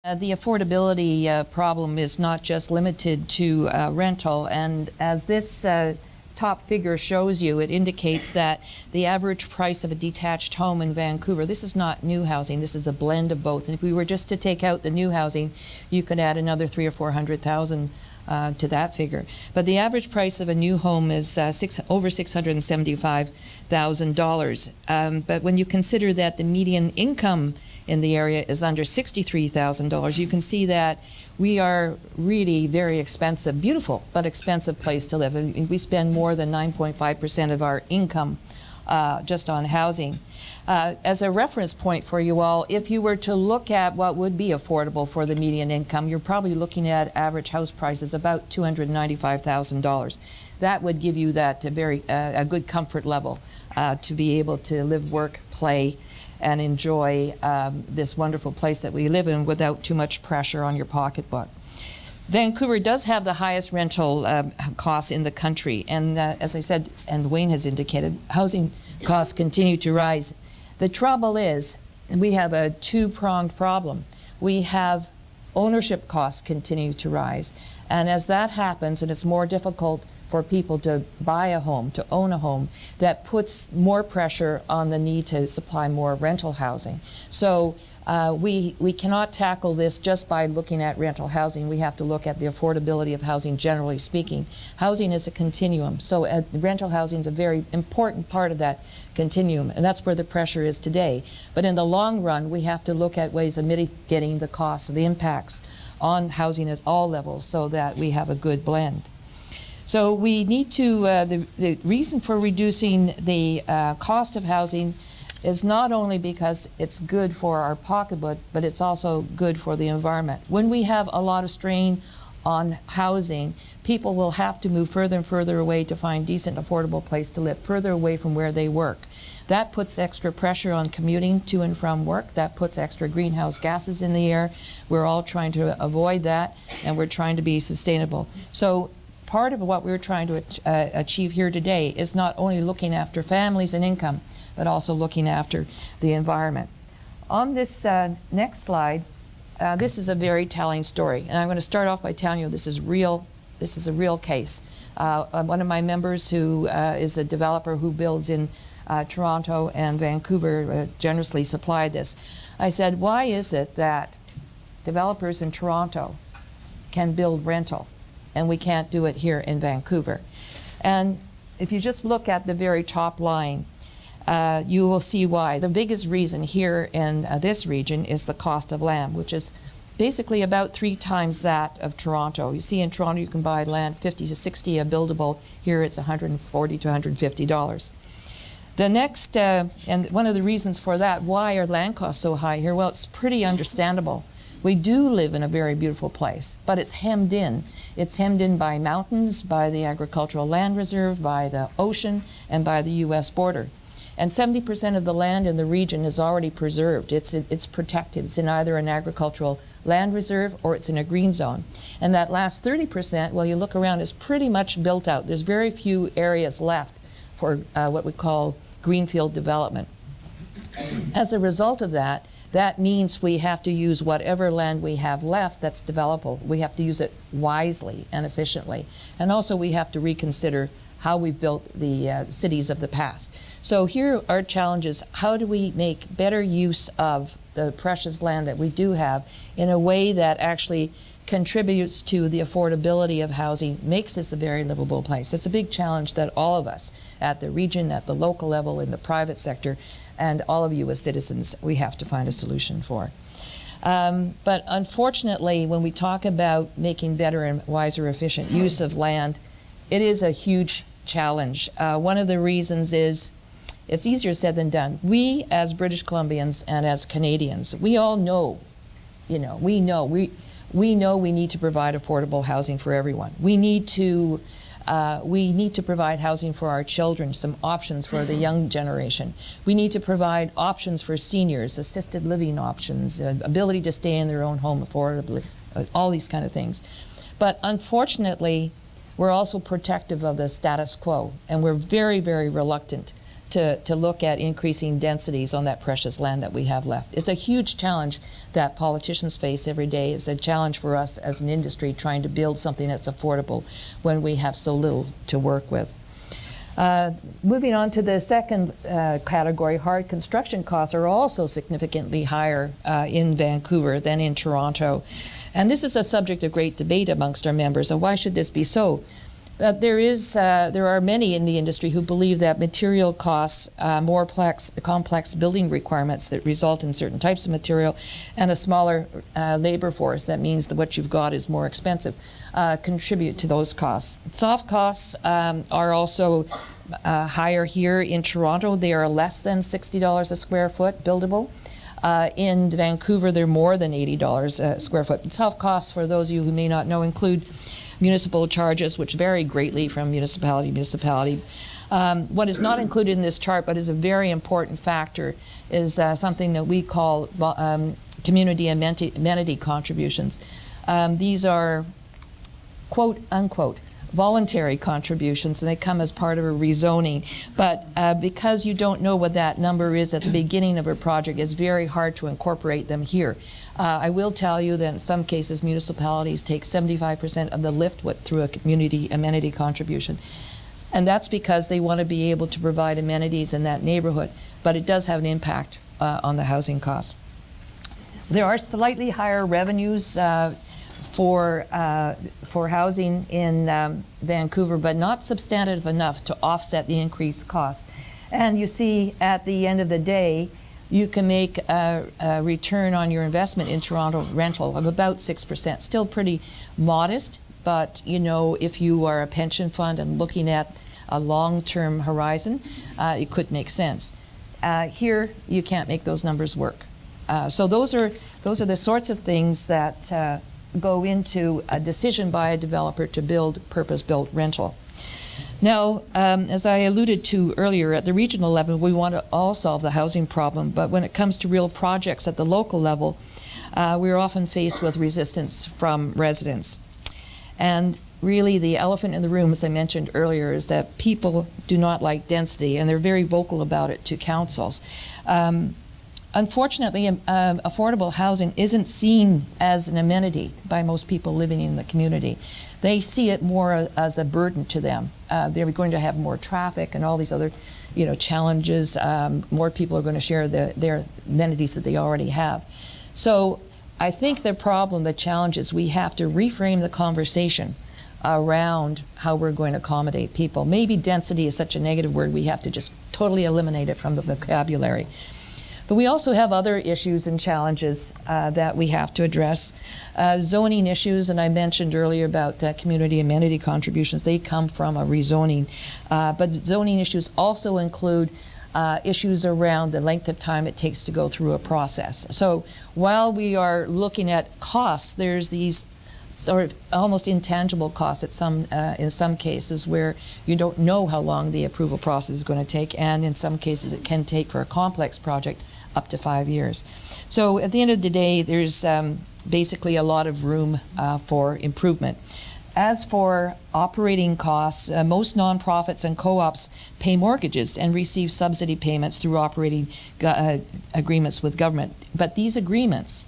The affordability problem is not just limited to rental, and as this top figure shows you, it indicates that the average price of a detached home in Vancouver, this is not new housing, this is a blend of both, and if we were just to take out the new housing, you could add another 300,000 or 400,000 to that figure. But the average price of a new home is over $675,000. But when you consider that the median income in the area is under $63,000, you can see that we are really very expensive, beautiful, but expensive place to live. And we spend more than 9.5% of our income just on housing. As a reference point for you all, if you were to look at what would be affordable for the median income, you're probably looking at average house prices about $295,000. That would give you that a good comfort level to be able to live, work, play, and enjoy this wonderful place that we live in without too much pressure on your pocketbook. Vancouver does have the highest rental costs in the country, and as I said, and Wayne has indicated, housing costs continue to rise. The trouble is, we have a two-pronged problem. We have ownership costs continue to rise, and as that happens, and it's more difficult for people to buy a home, to own a home, that puts more pressure on the need to supply more rental housing. So we cannot tackle this just by looking at rental housing. We have to look at the affordability of housing generally speaking. Housing is a continuum, so rental housing is a very important part of that continuum, and that's where the pressure is today. But in the long run, we have to look at ways of mitigating the costs, the impacts on housing at all levels so that we have a good blend. So we need to, the reason for reducing the cost of housing is not only because it's good for our pocketbook, but it's also good for the environment. When we have a lot of strain on housing, people will have to move further and further away to find decent, affordable place to live, further away from where they work. That puts extra pressure on commuting to and from work. That puts extra greenhouse gases in the air. We're all trying to avoid that, and we're trying to be sustainable. So part of what we're trying to achieve here today is not only looking after families and income, but also looking after the environment. On this next slide, this is a very telling story, and I'm going to start off by telling you this is real. This is a real case. One of my members who is a developer who builds in Toronto and Vancouver generously supplied this. I said, why is it that developers in Toronto can build rental and we can't do it here in Vancouver? And if you just look at the very top line, you will see why. The biggest reason here in this region is the cost of land, which is basically about 3 times that of Toronto. You see in Toronto you can buy land 50 to 60 a buildable. Here it's $140 to $150. The next, and one of the reasons for that, why are land costs so high here? Well, it's pretty understandable. We do live in a very beautiful place, but it's hemmed in. It's hemmed in by mountains, by the agricultural land reserve, by the ocean, and by the US border. And 70% of the land in the region is already preserved. It's protected. It's in either an agricultural land reserve or it's in a green zone. And that last 30%, well, you look around, is pretty much built out. There's very few areas left for what we call greenfield development. As a result of that, that means we have to use whatever land we have left that's developable. We have to use it wisely and efficiently. And also we have to reconsider how we've built the cities of the past. So here are challenges. How do we make better use of the precious land that we do have in a way that actually contributes to the affordability of housing, makes this a very livable place? It's a big challenge that all of us at the region, at the local level, in the private sector, and all of you as citizens, we have to find a solution for. But unfortunately, when we talk about making better and wiser, efficient use of land, it is a huge challenge. One of the reasons is it's easier said than done. We as British Columbians and as Canadians, we all know, we know we need to provide affordable housing for everyone. We need to provide housing for our children, some options for the young generation. We need to provide options for seniors, assisted living options, ability to stay in their own home affordably, all these kind of things. But unfortunately, we're also protective of the status quo, and we're very, very reluctant to look at increasing densities on that precious land that we have left. It's a huge challenge that politicians face every day. It's a challenge for us as an industry trying to build something that's affordable when we have so little to work with. Moving on to the second category, hard construction costs are also significantly higher in Vancouver than in Toronto. And this is a subject of great debate amongst our members. And why should this be so? There are many in the industry who believe that material costs, more complex building requirements that result in certain types of material, and a smaller labor force, that means that what you've got is more expensive, contribute to those costs. Soft costs are also higher here in Toronto. They are less than $60 a square foot buildable. In Vancouver, they're more than $80 a square foot. Soft costs, for those of you who may not know, include municipal charges, which vary greatly from municipality to municipality. What is not included in this chart, but is a very important factor, is something that we call community amenity contributions. These are, quote unquote, voluntary contributions, and they come as part of a rezoning. But because you don't know what that number is at the beginning of a project, it's very hard to incorporate them here. I will tell you that in some cases, municipalities take 75% of the lift through a community amenity contribution. And that's because they want to be able to provide amenities in that neighborhood. But it does have an impact on the housing costs. There are slightly higher revenues for housing in Vancouver, but not substantive enough to offset the increased costs. And you see, at the end of the day, you can make a return on your investment in Toronto rental of about 6%. Still pretty modest, but you know, if you are a pension fund and looking at a long-term horizon, it could make sense. Here, you can't make those numbers work. So those are the sorts of things that go into a decision by a developer to build purpose-built rental. Now, as I alluded to earlier, at the regional level, we want to all solve the housing problem, but when it comes to real projects at the local level, we're often faced with resistance from residents. And really, the elephant in the room, as I mentioned earlier, is that people do not like density, and they're very vocal about it to councils. Unfortunately, affordable housing isn't seen as an amenity by most people living in the community. They see it more as a burden to them. They're going to have more traffic and all these other, challenges. More people are going to share their amenities that they already have. So I think the challenge is we have to reframe the conversation around how we're going to accommodate people. Maybe density is such a negative word, we have to just totally eliminate it from the vocabulary. But we also have other issues and challenges that we have to address. Zoning issues, and I mentioned earlier about community amenity contributions, they come from a rezoning. But zoning issues also include issues around the length of time it takes to go through a process. So while we are looking at costs, there's these sort of almost intangible costs in some cases where you don't know how long the approval process is going to take, and in some cases it can take, for a complex project, up to 5 years. So at the end of the day, there's basically a lot of room for improvement. As for operating costs, most nonprofits and co-ops pay mortgages and receive subsidy payments through operating agreements with government. But these agreements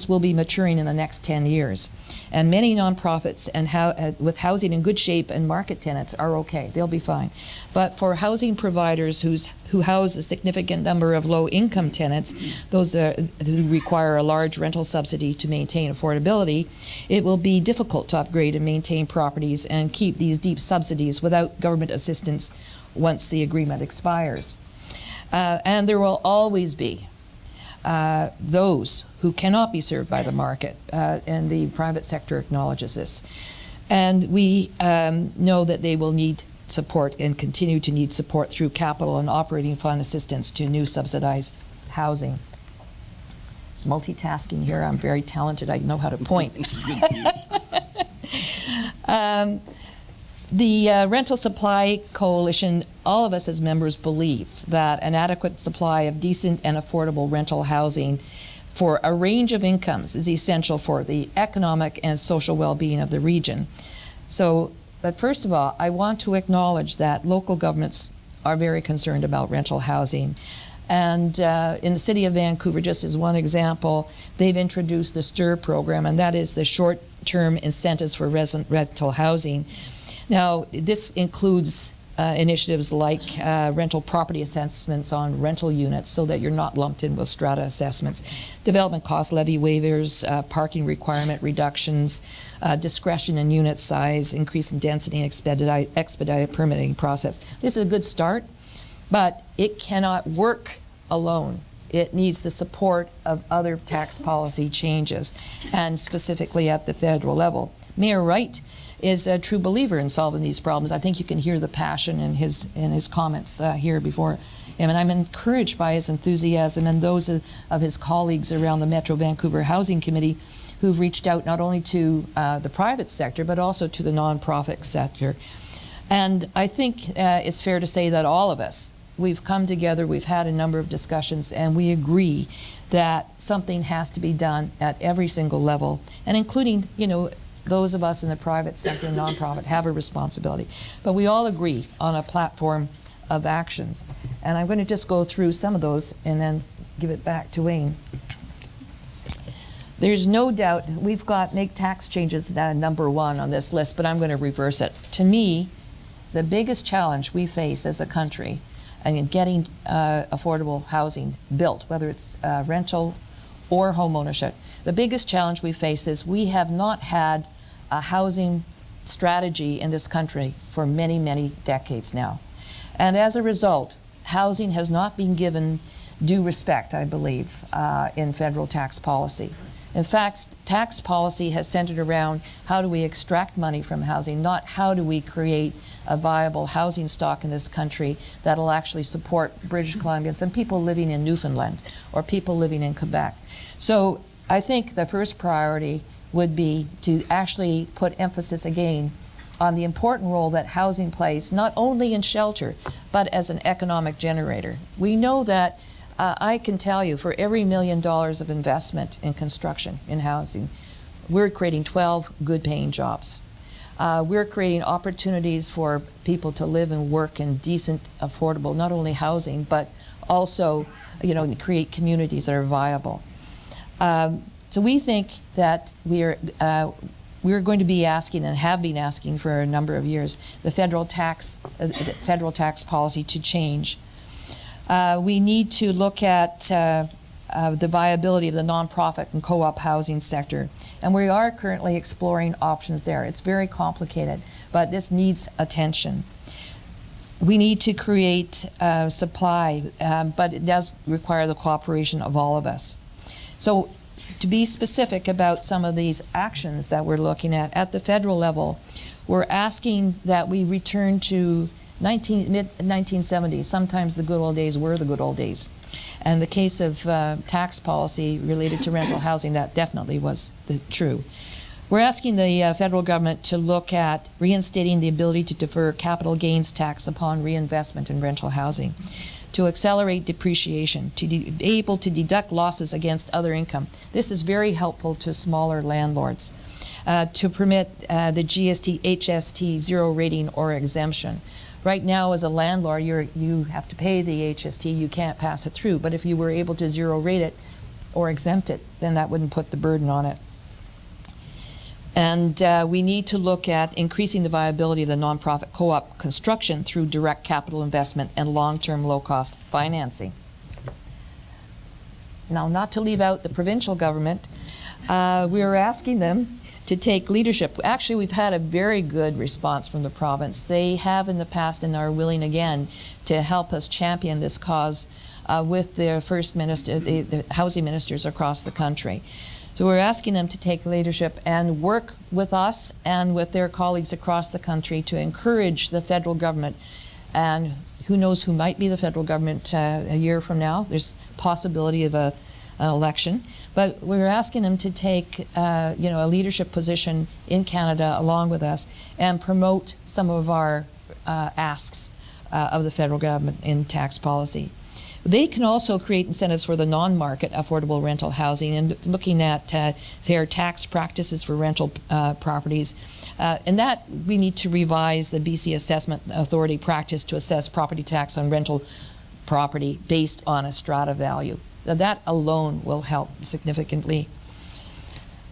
will be maturing in the next 10 years. And many nonprofits with housing in good shape and market tenants are okay. They'll be fine. But for housing providers who house a significant number of low-income tenants, those who require a large rental subsidy to maintain affordability, it will be difficult to upgrade and maintain properties and keep these deep subsidies without government assistance once the agreement expires. And there will always be those who cannot be served by the market, and the private sector acknowledges this. And we know that they will need support and continue to need support through capital and operating fund assistance to new subsidized housing. Multitasking here, I'm very talented, I know how to point. The Rental Supply Coalition, all of us as members believe that an adequate supply of decent and affordable rental housing for a range of incomes is essential for the economic and social well-being of the region. So, but first of all, I want to acknowledge that local governments are very concerned about rental housing. And in the city of Vancouver, just as one example, they've introduced the STIR program, and that is the short-term incentives for rental housing. Now, this includes initiatives like rental property assessments on rental units so that you're not lumped in with strata assessments, development cost levy waivers, parking requirement reductions, discretion in unit size, increase in density, and expedited permitting process. This is a good start, but it cannot work alone. It needs the support of other tax policy changes, and specifically at the federal level. Mayor Wright is a true believer in solving these problems. I think you can hear the passion in his comments here before him, and I'm encouraged by his enthusiasm and those of his colleagues around the Metro Vancouver Housing Committee who've reached out not only to the private sector but also to the nonprofit sector. And I think it's fair to say that all of us, we've come together, we've had a number of discussions, and we agree that something has to be done at every single level, and including, those of us in the private sector and nonprofit have a responsibility. But we all agree on a platform of actions. And I'm going to just go through some of those and then give it back to Wayne. There's no doubt we've got make tax changes number one on this list, but I'm going to reverse it. To me, the biggest challenge we face as a country in getting affordable housing built, whether it's rental or home ownership, the biggest challenge we face is we have not had a housing strategy in this country for many, many decades now. And as a result, housing has not been given due respect, I believe, in federal tax policy. In fact, tax policy has centered around how do we extract money from housing, not how do we create a viable housing stock in this country that'll actually support British Columbians and people living in Newfoundland or people living in Quebec. So I think the first priority would be to actually put emphasis again on the important role that housing plays, not only in shelter, but as an economic generator. We know that I can tell you, for every $1 million of investment in construction, in housing, we're creating 12 good-paying jobs. We're creating opportunities for people to live and work in decent, affordable, not only housing, but also, create communities that are viable. So we think that we're going to be asking, and have been asking for a number of years, the federal tax policy to change. We need to look at the viability of the nonprofit and co-op housing sector. And we are currently exploring options there. It's very complicated, but this needs attention. We need to create supply, but it does require the cooperation of all of us. So to be specific about some of these actions that we're looking at the federal level, we're asking that we return to mid-1970s. Sometimes the good old days were the good old days. And the case of tax policy related to rental housing, that definitely was true. We're asking the federal government to look at reinstating the ability to defer capital gains tax upon reinvestment in rental housing, to accelerate depreciation, to be able to deduct losses against other income. This is very helpful to smaller landlords. To permit the GST, HST zero rating or exemption. Right now, as a landlord, you have to pay the HST, you can't pass it through. But if you were able to zero rate it or exempt it, then that wouldn't put the burden on it. And we need to look at increasing the viability of the nonprofit co-op construction through direct capital investment and long-term low-cost financing. Now, not to leave out the provincial government, we are asking them to take leadership. Actually, we've had a very good response from the province. They have in the past and are willing again to help us champion this cause with their first minister, the housing ministers across the country. So we're asking them to take leadership and work with us and with their colleagues across the country to encourage the federal government, and who knows who might be the federal government a year from now. There's possibility of an election. But we're asking them to take a leadership position in Canada along with us and promote some of our asks of the federal government in tax policy. They can also create incentives for the non-market affordable rental housing and looking at fair tax practices for rental properties. And that we need to revise the BC Assessment Authority practice to assess property tax on rental property based on a strata value. Now, that alone will help significantly.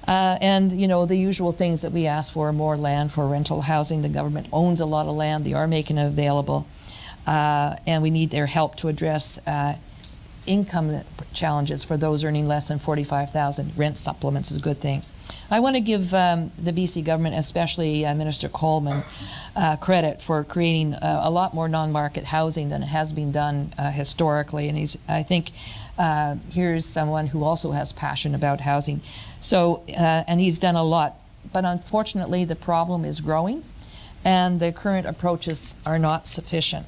And, you know, the usual things that we ask for: more land for rental housing. The government owns a lot of land. They are making it available. And we need their help to address income challenges for those earning less than $45,000. Rent supplements is a good thing. I want to give the BC government, especially Minister Coleman, credit for creating a lot more non-market housing than has been done historically. And I think here's someone who also has passion about housing. So, and he's done a lot. But unfortunately, the problem is growing, and the current approaches are not sufficient.